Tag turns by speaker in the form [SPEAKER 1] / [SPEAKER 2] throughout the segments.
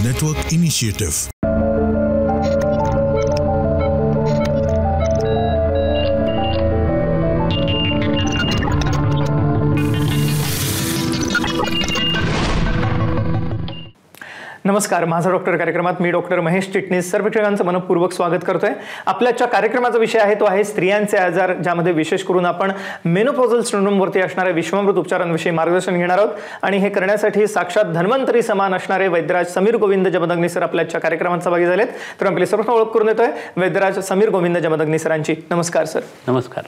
[SPEAKER 1] Network Initiative.
[SPEAKER 2] नमस्कार, माझा doctor कार्यक्रमात मी डॉक्टर महेश चिटणीस सर्व प्रेक्षकांचं मनपूर्वक स्वागत करतोय. आपल्याच्या कार्यक्रमाचा विषय आहे तो आहे स्त्रियांचे आजार, ज्यामध्ये विशेष करून आपण मेनोपॉझल सिंड्रोमवरती असणाऱ्या विश्वामृत उपचारांविषयी मार्गदर्शन घेणार आहोत. आणि हे करण्यासाठी साक्षात धन्वंतरी समान असणारे वैद्यराज समीर गोविंद जमदग्नी सर आपल्याच्या कार्यक्रमात सहभागी झालेत. तर आपली सर्व ओळख करून देतोय वैद्यराज समीर गोविंद जमदग्नी सरांची. नमस्कार सर.
[SPEAKER 3] नमस्कार.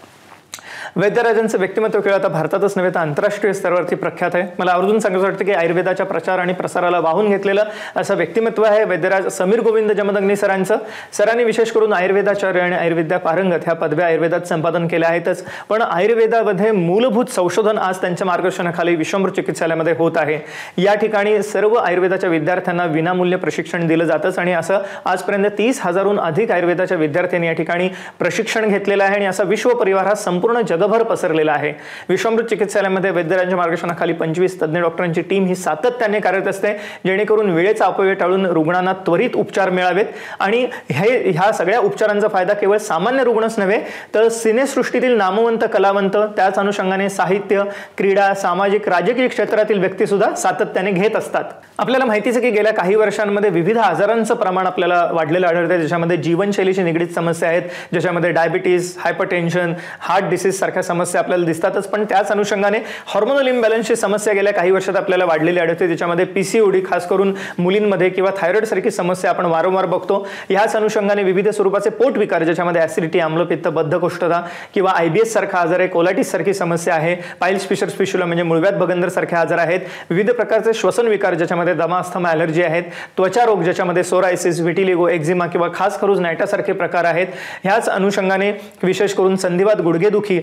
[SPEAKER 2] वैद्यराजांचं व्यक्तिमत्व केवळ आता भारतातच नव्हे तर आंतरराष्ट्रीय स्तरावरती प्रख्यात आहे. मला आवर्जून सांगायचं वाटतं की आयुर्वेदाच्या प्रचार आणि प्रसाराला वाहून घेतलेलं असं व्यक्तिमत्व आहे वैद्यराज समीर गोविंद जमदग्नी सरांचं. सरांनी विशेष करून आयुर्वेदाचार्य आणि आयुर्विद्या पारंगत ह्या पदव्या आयुर्वेदात संपादन केल्या आहेतच, पण आयुर्वेदामध्ये मूलभूत संशोधन आज त्यांच्या मार्गदर्शनाखाली विश्वामृत चिकित्सालयामध्ये होत आहे. या ठिकाणी सर्व आयुर्वेदाच्या विद्यार्थ्यांना विनामूल्य प्रशिक्षण दिलं जातंच आणि असं आजपर्यंत 30,000हून अधिक आयुर्वेदाच्या विद्यार्थ्यांनी या ठिकाणी प्रशिक्षण घेतलेलं आहे आणि असा विश्व परिवार हा संपूर्ण जगभर पसरलेला आहे. विश्वामृत चिकित्सालयामध्ये वैद्यराजांच्या मार्गदर्शनाखाली 25 तज्ञ डॉक्टरांची टीम ही सातत्याने कार्यरत असते, जेणेकरून वेळेचा अपव्यय टाळून रुग्णांना त्वरित उपचार मिळावेत. आणि ह्या सगळ्या उपचारांचा फायदा केवळ सामान्य रुग्णच नव्हे तर सिनेसृष्टीतील नामवंत कलावंत, त्याच अनुषंगाने साहित्य, क्रीडा, सामाजिक, राजकीय क्षेत्रातील व्यक्ती सुद्धा सातत्याने घेत असतात. आपल्याला माहितीच आहे की गेल्या काही वर्षांमध्ये विविध आजारांचं प्रमाण आपल्याला वाढलेलं आढळतं, ज्याच्यामध्ये जीवनशैलीशी निगडीत समस्या आहेत, ज्याच्यामध्ये डायबिटीज, हायपरटेन्शन, हार्ट डिसीज सारख्या समस्या आपल्याला दिसतातच. पण त्याच अनुषंगाने हॉर्मोनल इम्बॅलन्सची समस्या गेल्या काही वर्षात आपल्याला वाढलेली आढळते, ज्याच्यामध्ये पीसीओडी खास करून मुलींमध्ये किंवा थायरॉइड सारखी समस्या आपण वारंवार बघतो. याच अनुषंगाने विविध स्वरूपाचे पोटविकार, ज्याच्यामध्ये ऍसिडिटी, आम्लपित्त, बद्धकोष्ठता किंवा आयबीएस सारखा आजार आहे, कोलायटिस सारखी समस्या आहे, पाइल्स फिशर्स फिशुला म्हणजे मुळव्याध बगंदर सारखे आजार आहेत, विविध प्रकारचे श्वसन विकार ज्याच्यामध्ये दमा, अस्थमा, ॲलर्जी आहेत, त्वचा रोग ज्याच्यामध्ये सोरायसिस, व्हिटिलिगो, एक्झिमा किंवा खास खरूज नायटा सारखे प्रकार आहेत. ह्याच अनुषंगाने विशेष करून संधिवात, गुडघेदुखी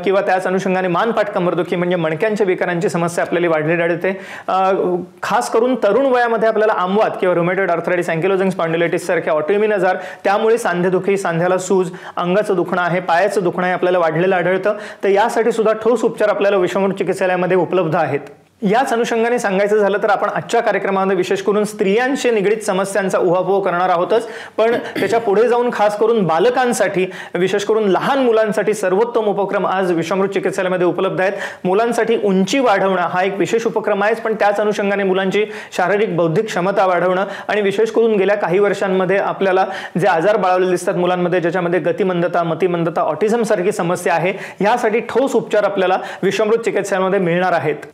[SPEAKER 2] किंवा त्याच अनुषंगाने मानपाट कंबरदुखी म्हणजे मणक्यांच्या विकारांची समस्या आपल्याला वाढलेली आढळते. खास करून तरुण वयामध्ये आपल्याला आमवात किंवा रुमॅटॉइड आर्थरायटिस, अँकिलोजिंग स्पॉन्डिलायटिस सारखे ऑटोइम्युन आजार, त्यामुळे सांधेदुखी, सांध्याला सूज, अंगाचं दुखणं आहे, पायाचं दुखणं आहे आपल्याला वाढलेलं आढळतं. तर यासाठी सुद्धा ठोस उपचार आपल्याला विश्वामृत चिकित्सालयामध्ये उपलब्ध आहेत. याच अनुषंगाने सांगायचं झालं तर आपण आजच्या कार्यक्रमामध्ये विशेष करून स्त्रियांशी निगडीत समस्यांचा उहापोह करणार आहोतच, पण त्याच्या पुढे जाऊन खास करून बालकांसाठी, विशेष करून लहान मुलांसाठी सर्वोत्तम उपक्रम आज विश्वामृत चिकित्सालयामध्ये उपलब्ध आहेत. मुलांसाठी उंची वाढवणं हा एक विशेष उपक्रम आहे, पण त्याच अनुषंगाने मुलांची शारीरिक बौद्धिक क्षमता वाढवणं आणि विशेष करून गेल्या काही वर्षांमध्ये आपल्याला जे आजार बाळगलेले दिसतात मुलांमध्ये, ज्याच्यामध्ये गतिमंदता, मतिमंदता, ऑटिझम सारखी समस्या आहे, यासाठी ठोस उपचार आपल्याला विश्वामृत चिकित्सालयामध्ये मिळणार आहेत.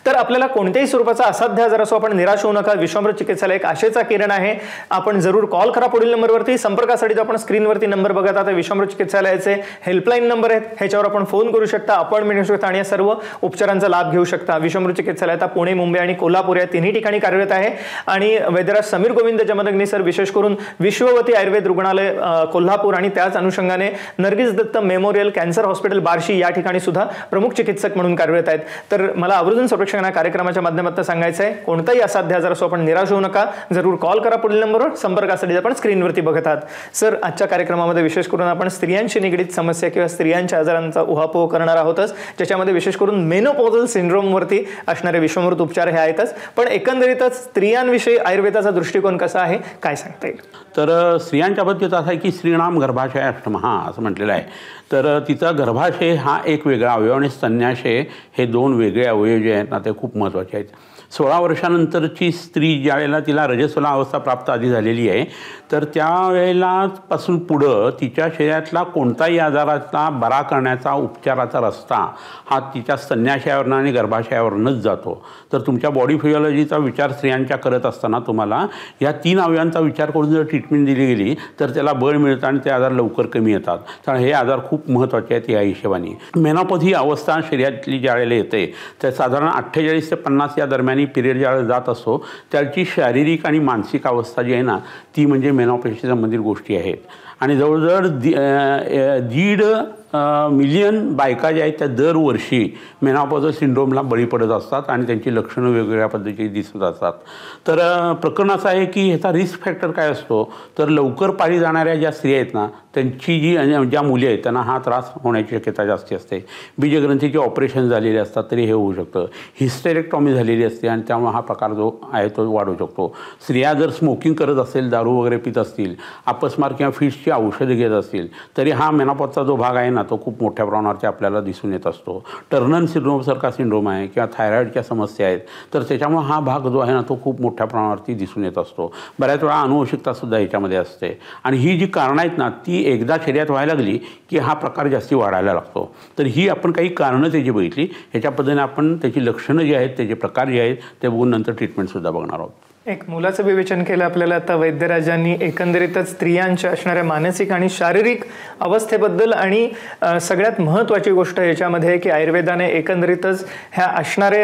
[SPEAKER 2] तर आपल्याला कोणत्याही स्वरूपाचा असाध्य आजार असो आपण निराश होऊ नका. विश्वामृत चिकित्सालय एक आशेचा किरण आहे. आपण जरूर कॉल करा पुढील नंबरवरती. संपर्कासाठी जो आपण स्क्रीनवरती नंबर बघत आहात विश्वामृत चिकित्सालयाचे हेल्पलाईन नंबर आहेत, ह्याच्यावर आपण फोन करू शकता, अपॉइंटमेंट घेऊ शकता आणि या सर्व उपचारांचा लाभ घेऊ शकता. विश्वामृत चिकित्सालय आता पुणे, मुंबई आणि कोल्हापूर या तिन्ही ठिकाणी कार्यरत आहे. आणि वैद्यराज समीर गोविंद जमदग्नी सर विशेष करून विश्ववती आयुर्वेद रुग्णालय कोल्हापूर आणि त्याच अनुषंगाने Nargis Dutt memorial cancer hospital Barshi या ठिकाणी सुद्धा प्रमुख चिकित्सक म्हणून कार्यरत आहेत. तर मला आवर्जून कार्यक्रमाच्या माध्यमातून सांगायचं आहे, कोणताही असाध्य आजार असो आपण निराश होऊ नका. जरूर कॉल करा पुढील नंबरवर. संपर्कासाठी आपण स्क्रीनवरती बघत आहात. सर, आजच्या कार्यक्रमामध्ये विशेष करून आपण स्त्रियांशी निगडीत समस्या किंवा स्त्रियांच्या आजारांचा उहापोह करणार आहोतच, ज्याच्यामध्ये विशेष करून मेनोपॉझल सिंड्रोमवरती असणारे विश्वामृत उपचार हे आहेतच. पण एकंदरीतच स्त्रियांविषयी आयुर्वेदाचा दृष्टिकोन कसा आहे, काय सांगता येईल?
[SPEAKER 3] तर स्त्रियांच्या बाबतीत असं आहे की स्त्रीणाम गर्भाशय अष्टमहा असं म्हटलेलं आहे. तर तिचा गर्भाशय हा एक वेगळा अवयव आणि स्तन्याशय हे दोन वेगळे अवयव जे आहेत ना ते खूप महत्त्वाचे आहेत. 16 वर्षानंतरची स्त्री ज्या वेळेला तिला रजस्वला अवस्था प्राप्त आधी झालेली आहे, तर त्यावेळेला पासून पुढं तिच्या शरीरातला कोणताही आजाराचा बरा करण्याचा उपचाराचा रस्ता हा तिच्या स्तन्याशयावरनं आणि गर्भाशयावरूनच जातो. तर तुमच्या बॉडी फिजिओलॉजीचा विचार स्त्रियांच्या करत असताना तुम्हाला या 3 अवयवांचा विचार करून जर ट्रीटमेंट दिली गेली तर त्याला बळ मिळतं आणि ते आजार लवकर कमी येतात. तर हे आजार खूप महत्त्वाचे आहेत या हिशोबाने. मेनोपॉज ही अवस्था शरीरातली ज्यावेळेला येते तर साधारण 48 ते 50 या दरम्यान पिरियड ज्यावेळेला जात असतो त्याची शारीरिक आणि मानसिक अवस्था जी आहे ना ती म्हणजे मेनोपॉजशी संबंधित गोष्टी आहेत. आणि जवळजवळ 1.5 मिलियन बायका ज्या आहेत त्या दरवर्षी मेनोपॉजल सिंड्रोमला बळी पडत असतात आणि त्यांची लक्षणं वेगवेगळ्या पद्धतीची दिसत असतात. तर प्रकरण असं आहे की ह्याचा रिस्क फॅक्टर काय असतो, तर लवकर पाळी जाणाऱ्या ज्या स्त्रिया आहेत ना त्यांची ज्या मुली आहेत त्यांना हा त्रास होण्याची शक्यता जास्ती असते. बीजग्रंथीचे ऑपरेशन झालेले असतात तरी हे होऊ शकतं. हिस्टेरेक्टॉमी झालेली असते आणि त्यामुळे हा प्रकार जो आहे तो वाढू शकतो. स्त्रिया जर स्मोकिंग करत असेल, दारू वगैरे पित असतील, अपस्मार किंवा फिट्सची औषधं घेत असतील तरी हा मेनोपॉजचा जो भाग आहे ना तो खूप मोठ्या प्रमाणावरती आपल्याला दिसून येत असतो. टर्नर सिंड्रोमसारखा सिंड्रोम आहे किंवा थायरॉईडच्या समस्या आहेत तर त्याच्यामुळे हा भाग जो आहे ना तो खूप मोठ्या प्रमाणावरती दिसून येत असतो. बऱ्याच वेळा अनुवंशिकतासुद्धा ह्याच्यामध्ये असते आणि ही जी कारणं आहेत ना ती एकदा शरीरात व्हायला लागली की हा प्रकार जास्ती वाढायला लागतो. तर ही आपण काही कारणं त्याची बघितली, ह्याच्या पद्धतीने आपण त्याची लक्षणं जी आहेत, त्याचे प्रकार जे आहेत ते बघून नंतर ट्रीटमेंटसुद्धा बघणार आहोत.
[SPEAKER 2] एक मुलाचं विवेचन केलं आपल्याला आता वैद्यराजांनी एकंदरीतच स्त्रियांच्या असणाऱ्या मानसिक आणि शारीरिक अवस्थेबद्दल आणि सगळ्यात महत्त्वाची गोष्ट याच्यामध्ये की आयुर्वेदाने एकंदरीतच ह्या असणारे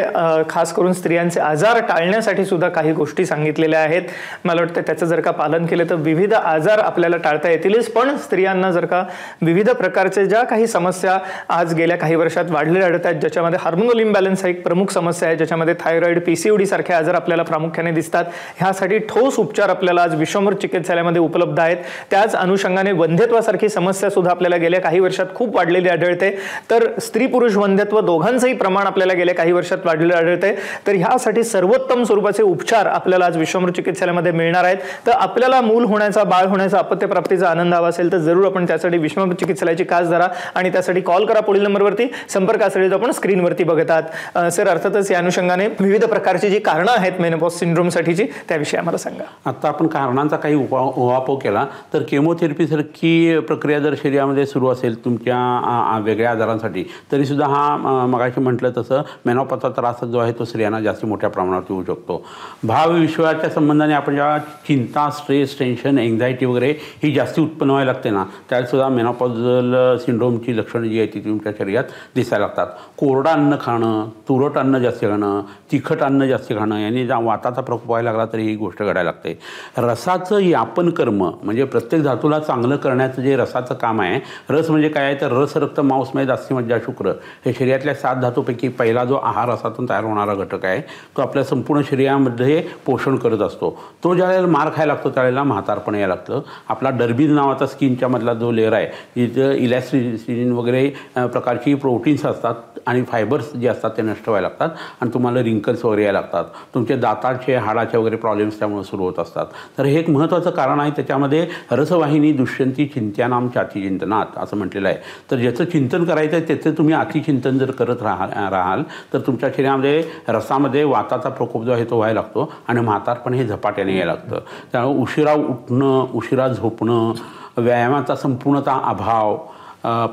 [SPEAKER 2] खास करून स्त्रियांचे आजार टाळण्यासाठी सुद्धा काही गोष्टी सांगितलेल्या आहेत. मला वाटतं त्याचं जर का पालन केलं तर विविध आजार आपल्याला टाळता येतीलच, पण स्त्रियांना जर का विविध प्रकारचे ज्या काही समस्या आज गेल्या काही वर्षात वाढलेल्या आढळत आहेत, ज्याच्यामध्ये हार्मोनल इम्बॅलन्स हा एक प्रमुख समस्या आहे, ज्याच्यामध्ये थायरॉईड, PCOD सारखे आजार आपल्याला प्रामुख्याने दिसतात, ह्यासाठी ठोस उपचार आपल्याला आज विश्वमूर्त चिकित्सालयामध्ये उपलब्ध आहेत. त्याच अनुषंगाने वंध्यत्वासारखी समस्या सुद्धा आपल्याला गेल्या काही वर्षात खूप वाढलेली आढळते. तर स्त्री पुरुष वंध्यत्व दोघांचंही प्रमाण आपल्याला गेल्या काही वर्षात वाढलेलं आढळते. तर ह्यासाठी सर्वोत्तम स्वरूपाचे उपचार आपल्याला आज विश्वमूर्त चिकित्सालयामध्ये मिळणार आहेत. तर आपल्याला मूल होण्याचा, बाळ होण्याचा, अपत्यप्राप्तीचा आनंद हवा असेल तर जरूर आपण त्यासाठी विश्वमूर्त चिकित्सालयाची कास धरा आणि त्यासाठी कॉल करा पुढील नंबरवरती. संपर्कासाठी आपण स्क्रीनवरती बघतात. सर, अर्थातच या अनुषंगाने विविध प्रकारची जी कारणं आहेत मेनोपॉज सिंड्रोमसाठीची त्याविषयी आम्हाला सांगा.
[SPEAKER 3] आता आपण कारणांचा काही उहापोह केला तर केमोथेरपीसारखी प्रक्रिया जर शरीरामध्ये सुरू असेल तुमच्या वेगळ्या आजारांसाठी तरीसुद्धा हा मगाशी म्हटलं तसं मेनोपॉजचा त्रास जो आहे तो स्त्रियांना जास्त मोठ्या प्रमाणात होऊ शकतो. भावविश्वाच्या संबंधाने आपण जेव्हा चिंता, स्ट्रेस, टेन्शन, एन्झायटी वगैरे ही जास्ती उत्पन्न व्हायला लागते ना त्यावेळेसुद्धा मेनोपॉजल सिंड्रोमची लक्षणं जी आहेत ती तुमच्या शरीरात दिसायला लागतात. कोरडं अन्न खाणं, तुरट अन्न जास्त खाणं, तिखट अन्न जास्त खाणं यांनी वाताचा प्रकोप व्हायला लागला तरी ही गोष्ट घडायला लागते. रसाचं यापन कर्म म्हणजे प्रत्येक धातूला चांगलं करण्याचं जे रसाचं काम आहे, रस म्हणजे काय आहे तर रस, रक्त, मांसमय, दास्य, मज्जा, शुक्र हे शरीरातल्या 7 धातूपैकी पहिला जो आहार रसातून तयार होणारा घटक आहे तो आपल्या संपूर्ण शरीरामध्ये पोषण करत असतो. तो ज्यावेळेला मार खायला लागतो त्यावेळेला म्हातारपण यायला लागतं. आपला डर्बीज नावाचा स्किनच्या मधला जो लेअर आहे जिथं इलॅस्टिसिन वगैरे प्रकारची प्रोटीन्स असतात आणि फायबर्स जे असतात ते नष्ट व्हायला लागतात आणि तुम्हाला रिंकल्स वगैरे यायला लागतात. तुमचे दाताचे, हाडाचे वगैरे प्रॉब्लेम्स त्यामुळे सुरू होत असतात. तर हे एक महत्त्वाचं कारण आहे. त्याच्यामध्ये रसवाहिनी दुष्यंती चिंत्यानाम चाती चिंतनात असं म्हटलेलं आहे. तर ज्याचं चिंतन करायचं आहे त्याचं तुम्ही अतिचिंतन जर करत राहाल तर तुमच्या शरीरामध्ये रसामध्ये वाताचा प्रकोप जो आहे तो व्हायला लागतो आणि म्हातारपण हे झपाट्याने यायला लागतं. त्यामुळे उशिरा उठणं, उशिरा झोपणं, व्यायामाचा संपूर्णतः अभाव,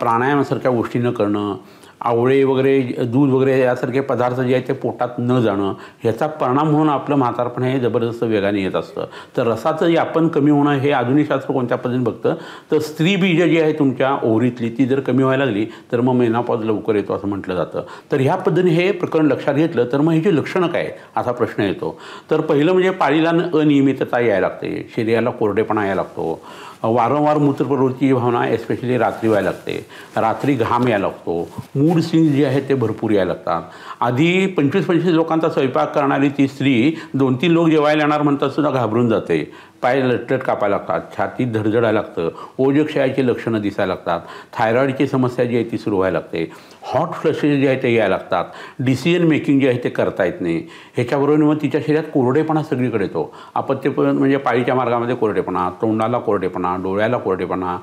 [SPEAKER 3] प्राणायामासारख्या गोष्टी न करणं, आवळे वगैरे, दूध वगैरे यासारखे पदार्थ जे आहेत ते पोटात न जाणं ह्याचा परिणाम म्हणून आपलं म्हातारपण हे जबरदस्त वेगाने येत असतं. तर रसाचं यापन कमी होणं हे आधुनिक शास्त्र कोणत्या पद्धतीने बघतं तर स्त्री बीज जी आहे तुमच्या ओव्हरीतली ती जर कमी व्हायला लागली तर मग मेनोपॉज लवकर येतो असं म्हटलं जातं. तर ह्या पद्धतीने हे प्रकरण लक्षात घेतलं तर मग ह्याची लक्षणं काय असा प्रश्न येतो. तर पहिलं म्हणजे पाळीला अनियमितता यायला लागते, शरीराला कोरडेपणा यायला लागतो, वारंवार मूत्रप्रवृत्तीची भावना एस्पेशली रात्री व्हायला लागते, रात्री घाम यायला लागतो, मूड स्विंग्स जे आहेत ते भरपूर यायला लागतात. आधी 25-25 लोकांचा स्वयंपाक करणारी ती स्त्री 2-3 लोक जेवायला येणार म्हणतात सुद्धा घाबरून जाते. पाय लटलट कापायला लागतात, छातीत धडधडायला लागतं, ओजक्षयाची लक्षणं दिसायला लागतात, थायरॉईडची समस्या जी आहे ती सुरू व्हायला लागते, हॉट फ्लशेस जे आहे ते यायला लागतात, डिसिजन मेकिंग जे आहे ते करता येत नाही. ह्याच्याबरोबर मग तिच्या शरीरात कोरडेपणा सगळीकडे येतो. अपत्यपण म्हणजे पाळीच्या मार्गामध्ये कोरडेपणा, तोंडाला कोरडेपणा, डोळ्याला कोरडेपणा,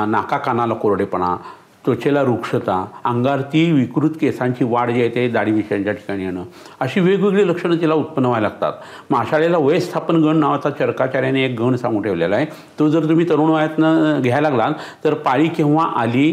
[SPEAKER 3] नाका कानाला कोरडेपणा, त्वचेला रुक्षता, अंगारती विकृत केसांची वाढ जी आहे ते दाढी मिशांच्या ठिकाणी येणं, अशी वेगवेगळी लक्षणं तिला उत्पन्न व्हायला लागतात. माशाळेला वयस्थापन गण नावाचा चरकाचार्याने एक गण सांगून ठेवलेला आहे. तो जर तुम्ही तरुण वयातनं घ्यायला लागलात तर पाळी केव्हा आली,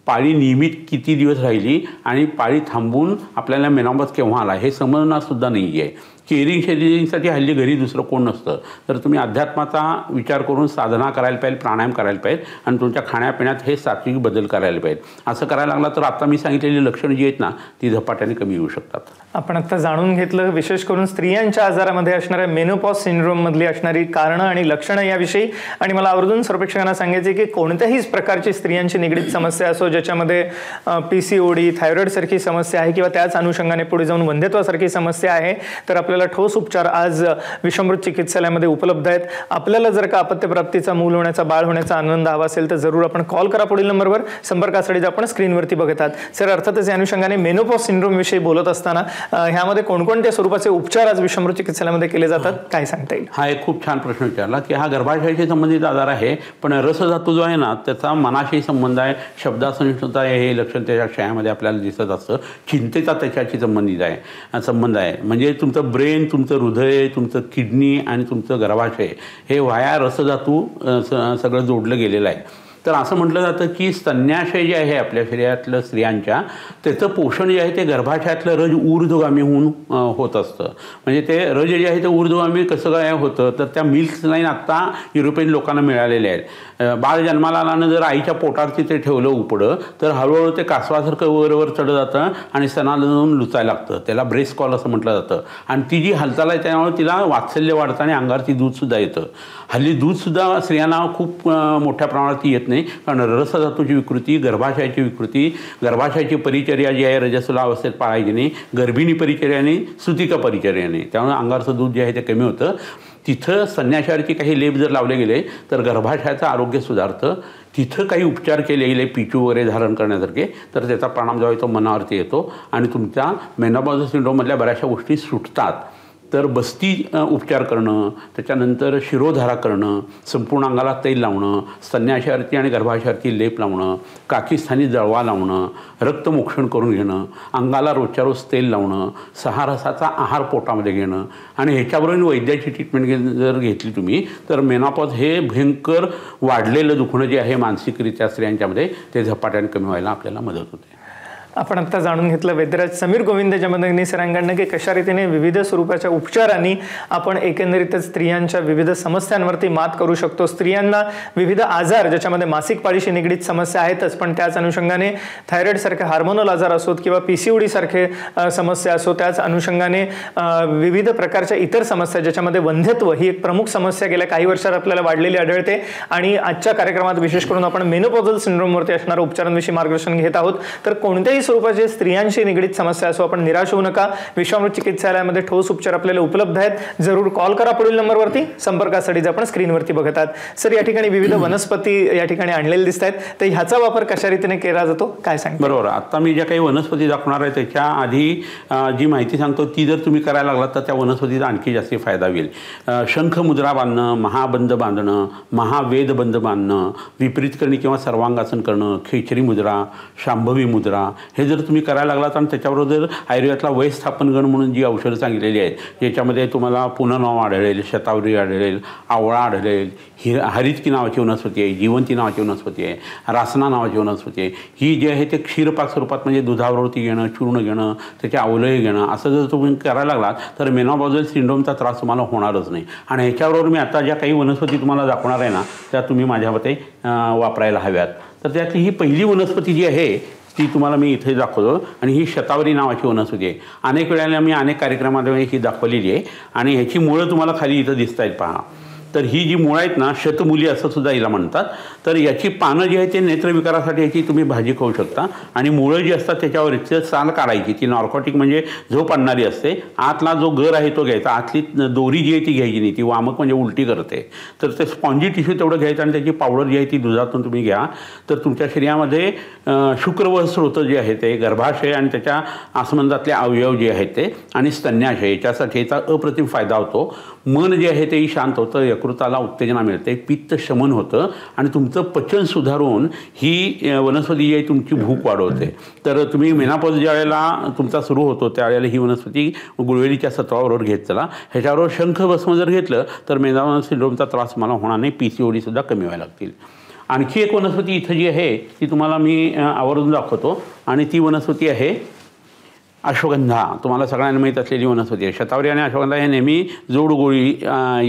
[SPEAKER 3] पाळी नियमित किती दिवस राहिली आणि पाळी थांबून आपल्याला मेनोपॉज केव्हा आला हे समजणारसुद्धा नाही आहे. केअरिंग शेअरिंगसाठी हल्ली घरी दुसरं कोण नसतं, तर तुम्ही अध्यात्माचा विचार करून साधना करायला पाहिजे, प्राणायाम करायला पाहिजे आणि तुमच्या खाण्यापिण्यात हे सात्विक बदल करायला पाहिजे. असं करायला लागला तर आता मी सांगितलेली लक्षणं जी आहेत ना ती झपाट्याने कमी होऊ शकतात.
[SPEAKER 2] आपण आता जाणून घेतलं विशेष करून स्त्रियांच्या आजारामध्ये असणाऱ्या मेनोपॉज सिंड्रोम मधली असणारी कारणं आणि लक्षणं याविषयी. आणि मला आवर्जून सर्वेक्षकांना सांगायचे की कोणत्याही प्रकारची स्त्रियांची निगडीत समस्या असो, ज्याच्यामध्ये PCOD, थायरॉइड सारखी समस्या आहे किंवा त्याच अनुषंगाने पुढे जाऊन वंध्यत्वासारखी समस्या आहे, तर आपल्याला ठोस उपचार आज विश्वमृत चिकित्सालयामध्ये उपलब्ध आहेत. आपल्याला जर का अपत्यप्राप्तीचा, मूल होण्याचा, बाळ होण्याचा आनंद हवा असेल तर जरूर आपण कॉल करा पुढील नंबरवर. संपर्कासाठी आपण स्क्रीनवरती बघतात. सर, अर्थातच या अनुषंगाने मेनोपॉज सिंड्रोम विषयी बोलत असताना ह्यामध्ये कोणकोणत्या स्वरूपाचे उपचार आज विश्वमृत चिकित्सालयामध्ये केले जातात, काय सांगता येईल?
[SPEAKER 3] हा एक खूप छान प्रश्न विचारला की हा गर्भाशयाशी संबंधित आजार आहे, पण रसधातू जो आहे ना त्याचा मनाशी संबंध आहे, शब्दासहिष्णुता आहे, हे लक्षण त्याच्या क्षयामध्ये आपल्याला दिसत असतं. चिंतेचा त्याच्याशी संबंध आहे. म्हणजे तुमचं ब्रेन, तुमचं हृदय, तुमचं किडनी आणि तुमचं गर्भाशय हे वाया रसधातू सगळं जोडलं गेलेलं आहे. तर असं म्हटलं जातं की स्तन्याशय जे आहे आपल्या शरीरातलं स्त्रियांच्या, त्याचं पोषण जे आहे ते गर्भाशयातलं रज ऊर्ध्वगामी होऊन होत असतं. म्हणजे ते रज जे आहे ते ऊर्ध्वगामी कसं काय होतं, तर त्या मिल्क लाईन आत्ता युरोपियन लोकांना मिळालेल्या आहेत. बाळ जन्माला आल्यानं जर आईच्या पोटावरती ते ठेवलं उपडं तर हळूहळू ते कासवासारखं वर चढत जातं आणि स्तनाला जाऊन लुचायला लागतं. त्याला ब्रेस्ट कॉल असं म्हटलं जातं. आणि ती जी हालचाल आहे त्यामुळे तिला वात्सल्य वाढतं आणि अंगावरती दूधसुद्धा येतं. हल्ली दूधसुद्धा स्त्रियांना खूप मोठ्या प्रमाणात येत नाही, कारण रसधातूची विकृती, गर्भाशयाची विकृती, गर्भाशयाची परिचर्या जी आहे रजस्वला अवस्थेत पाळायची नाही, गर्भिणी परिचर्याने, सुतिका परिचर्याने, त्यामुळे अंगावरचं दूध जे आहे ते कमी होतं. तिथं स्तन्याशयावरची काही लेप जर लावले गेले तर गर्भाशयाचं आरोग्य सुधारतं. तिथं काही उपचार केले गेले पिचू वगैरे धारण करण्यासारखे तर त्याचा परिणाम जो आहे तो मनावरती येतो आणि तुमच्या मेनोपॉज सिंड्रोममधल्या बऱ्याचशा गोष्टी सुटतात. तर बस्ती उपचार करणं, त्याच्यानंतर शिरोधारा करणं, संपूर्ण अंगाला तैल लावणं, स्तन्याशयावरती आणि गर्भाशयावरती लेप लावणं, काकीस्थानी जळवा लावणं, रक्तमोक्षण करून घेणं, अंगाला रोजच्या रोज तेल लावणं, 6 रसाचा आहार पोटामध्ये घेणं आणि ह्याच्याबरोबर वैद्याची ट्रीटमेंट जर घेतली तुम्ही तर मेनोपॉज हे भयंकर वाढलेलं दुखणं जे आहे मानसिकरित्या स्त्रियांच्यामध्ये ते झपाट्याने कमी व्हायला आपल्याला मदत होते.
[SPEAKER 2] आपण आता जाणून घेतलं वैद्यराज समीर गोविंद जमदग्नी सरांकडनं की कशा रीतीने विविध स्वरूपाच्या उपचारांनी आपण एकंदरीतच स्त्रियांच्या विविध समस्यांवरती मात करू शकतो. स्त्रियांना विविध आजार ज्याच्यामध्ये मासिक पाळीशी निगडीत समस्या आहेतच, पण त्याच अनुषंगाने थायरॉइड सारखे हार्मोनल आजार असोत किंवा PCOD सारखे समस्या असो, त्याच अनुषंगाने विविध प्रकारच्या इतर समस्या ज्याच्यामध्ये वंध्यत्व ही एक प्रमुख समस्या गेल्या काही वर्षात आपल्याला वाढलेली आढळते. आणि आजच्या कार्यक्रमात विशेष करून आपण मेनोपॉझल सिंड्रोमवरती असणाऱ्या उपचारांविषयी मार्गदर्शन घेत आहोत. तर कोणत्याही स्वरूपाचे स्त्रियांशी निगडीत समस्या असो आपण निराश होऊ नका. विश्वमृत चिकित्सालयामध्ये ठोस उपचार आपल्याला उपलब्ध आहेत. जरूर कॉल करा पुढील नंबरवरती. संपर्कासाठी आपण स्क्रीनवरती बघतात. सर, या ठिकाणी विविध वनस्पती या ठिकाणी आणलेले दिसत आहेत, तर ह्याचा वापर कशा रीतीने केला जातो, काय सांगता?
[SPEAKER 3] बरोबर. आता मी ज्या काही वनस्पती दाखवणार आहे त्याच्या आधी जी माहिती सांगतो ती जर तुम्ही करायला लागलात तर त्या वनस्पतीचा आणखी जास्त फायदा होईल. शंख मुद्रा बांधणं, महाबंध बांधणं, महावेदबंध बांधणं, विपरीतकरणी किंवा सर्वांगासन करणं, खेचरी मुद्रा, शांभवी मुद्रा हे जर तुम्ही करायला लागलात आणि त्याच्याबरोबर जर आयुर्वेदातला वयस्थापनगण म्हणून जी औषधं सांगितलेली आहेत ज्याच्यामध्ये तुम्हाला पुनर्नव आढळेल, शतावरी आढळेल, आवळा आढळेल, हरितकी नावाची वनस्पती आहे, जीवंती नावाची वनस्पती आहे, रासना नावाची वनस्पती आहे, ही जी आहे ते क्षीरपाक स्वरूपात म्हणजे दुधावरती घेणं, चूर्ण घेणं, त्याचे अवलय घेणं असं जर तुम्ही करायला लागलात तर मेनोपॉझल सिंड्रोमचा त्रास तुम्हाला होणारच नाही. आणि ह्याच्याबरोबर मी आता ज्या काही वनस्पती तुम्हाला दाखवणार आहे ना त्या तुम्ही माझ्या मते वापरायला हव्यात. तर त्यातली ही पहिली वनस्पती जी आहे ती तुम्हाला मी इथे दाखवतो आणि ही शतावरी नावाची वनस्पती आहे. अनेक वेळेला मी अनेक कार्यक्रमामध्ये ही दाखवलेली आहे आणि ह्याची मुळं तुम्हाला खाली इथं दिसत आहेत पहा. तर ही जी मुळं आहेत ना शतमुली असं सुद्धा हिला म्हणतात. तर याची पानं जी आहे ते नेत्रविकारासाठी याची तुम्ही भाजी खाऊ शकता आणि मुळं जी असतात त्याच्यावरची साल काढायची. ती नॉर्कोटिक म्हणजे झोप आणणारी असते. आतला जो गर आहे तो घ्यायचा, आतली दोरी जी आहे ती घ्यायची नाही, ती वामक म्हणजे उलटी करते. तर ते स्पॉन्जी टिश्यू तेवढं घ्यायचं आणि त्याची पावडर जी आहे ती दुधातून तुम्ही घ्या. तर तुमच्या शरीरामध्ये शुक्रवह स्रोत जे आहे ते गर्भाशय आणि त्याच्या आसमंदातले अवयव जे आहेत ते आणि स्तन्याशय याच्यासाठी याचा अप्रतिम फायदा होतो. मन जे आहे तेही शांत होतं, यकृताला उत्तेजना मिळते, पित्त शमन होतं आणि तुमचं पचन सुधारून ही वनस्पती जी आहे तुमची भूक वाढवते. तर तुम्ही मेनोपॉज ज्या वेळेला तुमचा सुरू होतो त्यावेळेला ही वनस्पती गुळवेलीच्या सत्वाबरोबर घेत चला. ह्याच्याबरोबर शंख भस्म जर घेतलं तर मेनोपॉज सिंड्रोमचा त्रास मला होणार नाही, PCOD सुद्धा कमी व्हायला लागतील. आणखी एक वनस्पती इथं जी आहे ती तुम्हाला मी आवर्जून दाखवतो आणि ती वनस्पती आहे अश्वगंधा तुम्हाला सगळ्यांना माहीत असलेली वनस्पती आहे. शतावरी आणि अश्वगंधा हे नेहमी जोडगोळी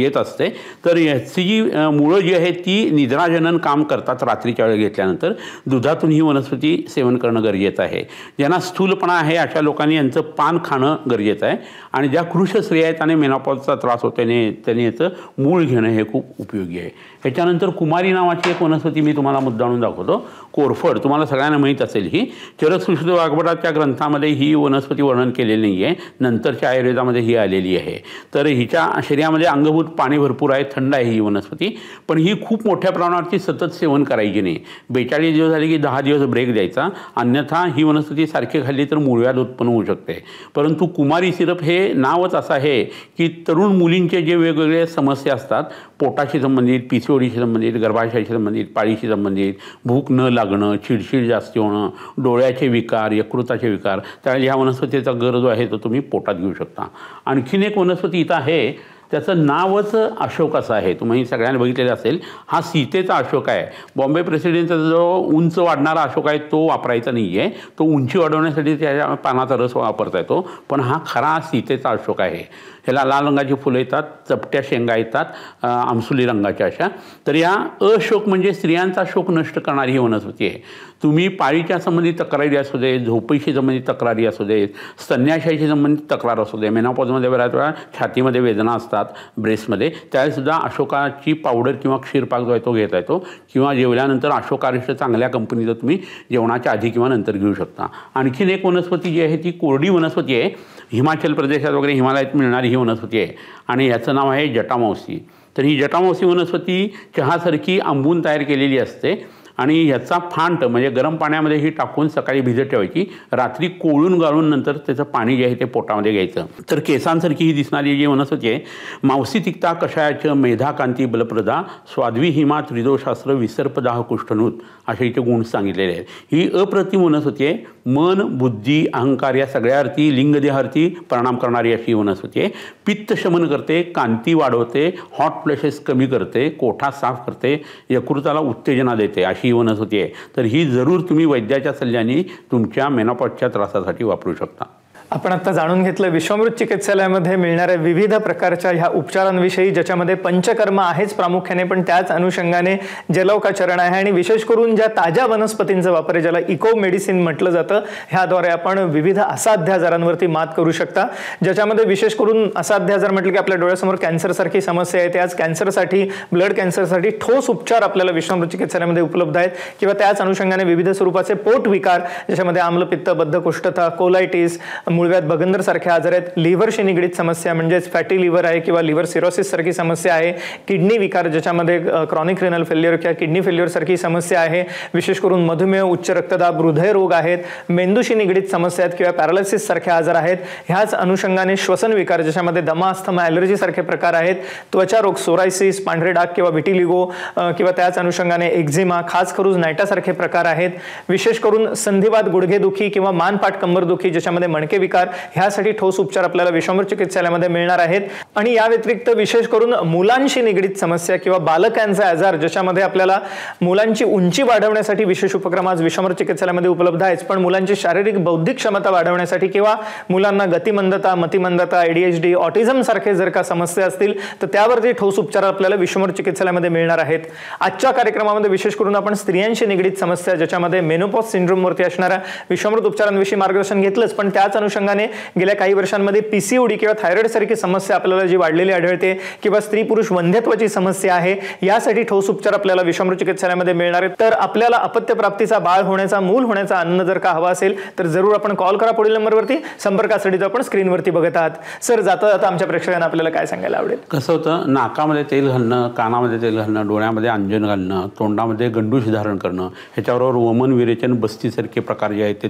[SPEAKER 3] येत असते. तर याची जी मुळं जी आहेत ती निद्राजनन काम करतात रात्रीच्या वेळी घेतल्यानंतर. दुधातून ही वनस्पती सेवन करणं गरजेचं आहे. ज्यांना स्थूलपणा आहे अशा लोकांनी यांचं पान खाणं गरजेचं आहे. आणि ज्या कृश स्त्रिया आहेत आणि मेनोपॉजचा त्रास होतो त्यांनी याचं मूळ घेणं हे खूप उपयोगी आहे. याच्यानंतर कुमारी नावाची एक वनस्पती मी तुम्हाला मुद्दाणून दाखवतो. कोरफड तुम्हाला सगळ्यांना माहीत असेल. ही चरकसृष्ट वाग्भटाच्या ग्रंथामध्ये ही वनस्पती वर्णन केलेली नाही आहे. नंतरच्या आयुर्वेदामध्ये ही आलेली आहे. तर हिच्या शरीरामध्ये अंगभूत पाणी भरपूर आहे, थंड आहे ही वनस्पती. पण ही खूप मोठ्या प्रमाणावरती सतत सेवन करायची नाही. 42 दिवस झाले की 10 दिवस ब्रेक द्यायचा. अन्यथा ही वनस्पती सारखी खाल्ली तर मूळव्याध उत्पन्न होऊ शकते. परंतु कुमारी सिरप हे नावच असं आहे की तरुण मुलींचे जे वेगवेगळे समस्या असतात, पोटाशी संबंधित, PCODशी संबंधित, गर्भाशयाशी संबंधित, पाळीशी संबंधित, भूक न लागणं, चिडचिड जास्त होणं, डोळ्याचे विकार, यकृताचे विकार, त्यावेळी ह्या वनस्पतीचा गरज आहे तो तुम्ही पोटात घेऊ शकता. आणखीन एक वनस्पती इथं आहे, त्याचं नावच अशोक असं आहे. तुम्ही सगळ्यांनी बघितलेलं असेल. हा सीतेचा अशोक आहे. बॉम्बे प्रेसिडेंटचा जो उंच वाढणारा अशोक आहे तो वापरायचा नाही आहे. तो उंची वाढवण्यासाठी त्याच्या पानाचा रस वापरता येतो. पण हा खरा सीतेचा अशोक आहे. ह्याला लाल रंगाची फुलं येतात, चपट्या शेंगा येतात, आमसुली रंगाच्या अशा. तर या अशोक म्हणजे स्त्रियांचा शोक नष्ट करणारी ही वनस्पती आहे. तुम्ही पाळीच्या संबंधित तक्रारी असू दे, झोपेशी संबंधित तक्रारी असू दे, स्तन्याशयाशी संबंधित तक्रार असू दे, मेनोपॉजमध्ये बऱ्याच वेळा छातीमध्ये वेदना असतात, ब्रेस्टमध्ये, त्यावेळीसुद्धा अशोकाची पावडर किंवा क्षीरपाक जो आहे तो घेता येतो. किंवा जेवल्यानंतर अशोकारिष्ट चांगल्या कंपनीचं तुम्ही जेवणाच्या आधी किंवा नंतर घेऊ शकता. आणखीन एक वनस्पती जी आहे ती कोरडी वनस्पती आहे. हिमाचल प्रदेशात वगैरे हिमालयात मिळणारी ही वनस्पती आहे आणि याचं नाव आहे जटामावसी. तर ही जटामावसी वनस्पती चहासारखी आंबून तयार केलेली असते आणि ह्याचा फांट म्हणजे गरम पाण्यामध्ये ही टाकून सकाळी भिजत ठेवायची, रात्री कोळून गाळून नंतर त्याचं पाणी जे आहे ते पोटामध्ये घ्यायचं. तर केसांसारखी ही दिसणारी जी वनस्पती आहे, मावसी तिक्ता कषायाचं मेधा कांती बलप्रदा स्वाद्वी हिमा त्रिदोषास्त्र विसर्पदाह कुष्ठनूत असे इथे गुण सांगितलेले आहेत. ही अप्रतिम वनस्पती आहे. मन, बुद्धी, अहंकार या सगळ्यावरती, लिंगदेहावरती परिणाम करणारी अशी वनस्पती आहे. पित्त शमन करते, कांती वाढवते, हॉट फ्लॅशेस कमी करते, कोठा साफ करते, यकृताला उत्तेजना देते अशी ही वनस्पती आहे. तर ही जरूर तुम्ही वैद्याच्या सल्ल्याने तुमच्या मेनोपॉजच्या त्रासासाठी वापरू शकता.
[SPEAKER 2] आपण आता जाणून घेतलं विश्वामृत चिकित्सालयामध्ये मिळणाऱ्या विविध प्रकारच्या ह्या उपचारांविषयी, ज्याच्यामध्ये पंचकर्म आहेच प्रामुख्याने, पण त्याच अनुषंगाने जलौकाचरण आहे आणि विशेष करून ज्या ताज्या वनस्पतींचा वापर आहे, ज्याला इको मेडिसिन म्हटलं जातं, ह्याद्वारे आपण विविध असाध्य आजारांवरती मात करू शकता. ज्याच्यामध्ये विशेष करून असाध्य आजार म्हटलं की आपल्या डोळ्यासमोर कॅन्सरसारखी समस्या आहे. त्याच कॅन्सरसाठी, ब्लड कॅन्सरसाठी ठोस उपचार आपल्याला विश्वामृत चिकित्सालयामध्ये उपलब्ध आहेत. किंवा त्याच अनुषंगाने विविध स्वरूपाचे पोट विकार, ज्याच्यामध्ये आम्लपित्त, बद्धकोष्ठता, कोलायटिस, मूळव्याध, भगंदर सारखे आजार आहेत. लिव्हरशी निगडीत समस्या म्हणजेच फॅटी लिव्हर आहे किंवा लिव्हर सिरोसिस सारखी समस्या आहे. किडनी विकार, ज्याच्यामध्ये क्रॉनिक रिनल फेल्युअर किंवा किडनी फेल्युअर सारखी समस्या आहे. विशेष करून मधुमेह, उच्च रक्तदाब, हृदयरोग आहेत. मेंदूशी निगडीत समस्या आहेत किंवा पॅरालिसिस सारखे आजार आहेत. ह्याच अनुषंगाने श्वसन विकार, ज्याच्यामध्ये दमा, अस्थमा, ॲलर्जी सारखे प्रकार आहेत. त्वचा रोग, सोरायसिस, पांढरे डाग किंवा विटिलिगो किंवा त्याच अनुषंगाने एक्झिमा, खाज खरूज, नायटा सारखे प्रकार आहेत. विशेष करून संधिवात, गुडघेदुखी किंवा मानपाट कंबरदुखी, ज्याच्यामध्ये मणके विकार, ह्यासाठी ठोस उपचार आपल्याला विश्वामृत चिकित्सालयामध्ये मिळणार आहेत. आणि या व्यतिरिक्त विशेष करून मुलांशी निगडीत समस्या किंवा बालकांचे आजार, ज्याच्यामध्ये आपल्याला मुलांची उंची वाढवण्यासाठी विशेष उपक्रम आज विश्वामृत चिकित्सालयामध्ये उपलब्ध आहेत. पण मुलांची शारीरिक बौद्धिक क्षमता वाढवण्यासाठी किंवा मुलांना गतिमंदता, मतिमंदता, ADHD, ऑटिझम सारखे जर का समस्या असतील तर त्यावरती ठोस उपचार आपल्याला विश्वामृत चिकित्सालयामध्ये मिळणार आहेत. आजच्या कार्यक्रमामध्ये विशेष करून आपण स्त्रियांशी निगडीत समस्या, ज्याच्यामध्ये मेनोपॉज सिंड्रोमवरती असणाऱ्या विश्वामृत उपचारांविषयी मार्गदर्शन घेतलंच, पण त्याच अनुषंगाने गेल्या काही वर्षांमध्ये PCOD किंवा थायरॉइड सारखी समस्या आपल्याला जी वाढलेली आढळते किंवा स्त्री पुरुष वंध्यत्वाची समस्या आहे, यासाठी ठोस उपचार आपल्याला विश्वामृत चिकित्सालयामध्ये मिळणार आहेत. तर आपल्याला अपत्य प्राप्तीचा, बाळ होण्याचा, मूल होण्याचा अन्न जर का हवा असेल तर जरूर आपण कॉल करा पुढील नंबरवरती. संपर्कासाठी जो आपण स्क्रीनवरती बघत आहात. सर, जाता जाता आमच्या प्रेक्षकांना आपल्याला काय सांगायला आवडेल?
[SPEAKER 3] कसं होतं, नाकामध्ये तेल घालणं, कानामध्ये तेल घालणं, डोळ्यामध्ये अंजन घालणं, तोंडामध्ये गंडूश धारण करणं, ह्याच्याबरोबर वमन, विरेचन, बस्तीसारखे प्रकार जे आहेत ते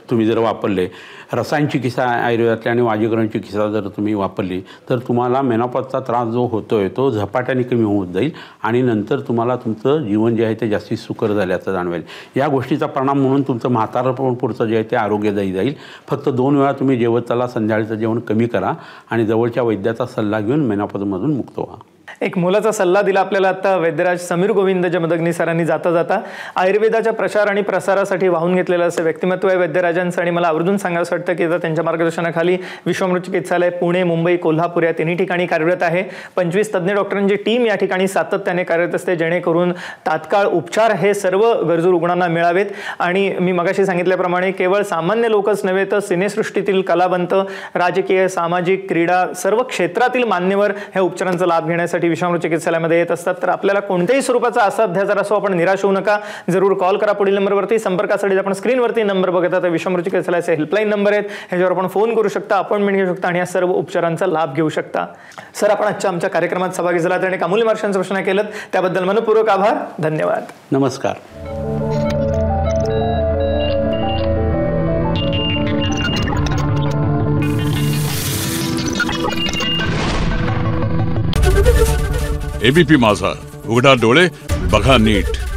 [SPEAKER 3] तुम्ही जर वापरले, रसायन चिकित्सा आयुर्वेदातल्या आणि वाजीकरण चिकित्सा जर तुम्ही वापरली तर तुम्हाला मेनोपॉजचा त्रास जो होतोय तो झपाट्याने कमी होत जाईल आणि नंतर तुम्हाला तुमचं जीवन जे आहे ते जास्ती सुकर झाल्याचं जाणवेल. या गोष्टीचा परिणाम म्हणून तुमचं म्हातारपण पुढचं जे आहे ते आरोग्यदायी जाईल. फक्त 2 वेळा तुम्ही जेवताला संध्याकाळचं जेवण कमी करा आणि जवळच्या वैद्याचा सल्ला घेऊन मेनोपॉजमधून मुक्त व्हा.
[SPEAKER 2] एक मोलाचा सल्ला दिला आपल्याला आता वैद्यराज समीर गोविंद जमदग्नी सरांनी जाता जाता. आयुर्वेदाच्या प्रचार आणि प्रसारासाठी वाहून घेतलेलं असं व्यक्तिमत्व आहे वैद्यराजांचं. आणि मला आवर्जून सांगावं वाटतं की त्यांच्या मार्गदर्शनाखाली विश्वामृत चिकित्सालय पुणे, मुंबई, कोल्हापूर या तिन्ही ठिकाणी कार्यरत आहे. 25 तज्ज्ञ डॉक्टरांची टीम या ठिकाणी सातत्याने कार्यरत असते, जेणेकरून तात्काळ उपचार हे सर्व गरजू रुग्णांना मिळावेत. आणि मी मगाशी सांगितल्याप्रमाणे केवळ सामान्य लोकच नव्हे तर सिनेसृष्टीतील कलावंत, राजकीय, सामाजिक, क्रीडा सर्व क्षेत्रातील मान्यवर ह्या उपचारांचा लाभ घेण्यासाठी विश्वामृत चिकित्सालयामध्ये येत असतात. तर आपल्याला कोणत्याही स्वरूपाचा असाध्य आजार असो, आपण निराश होऊ नका. जरूर कॉल करा पुढील नंबरवरती. संपर्कासाठी आपण स्क्रीनवरती नंबर बघता तर विश्वामृत चिकित्सालयाचे हेल्पलाईन नंबर आहेत, ह्याच्यावर आपण फोन करू शकता, अपॉइंटमेंट घेऊ शकता आणि या सर्व उपचारांचा लाभ घेऊ शकता. सर, आपण आजच्या आमच्या कार्यक्रमात सहभागी झालात आणि अमूल्य मार्गदर्शनाचा प्रश्न केलं त्याबद्दल मनपूर्वक आभार. धन्यवाद.
[SPEAKER 3] नमस्कार.
[SPEAKER 1] एबीपी माझा, उघडा डोळे बघा नीट.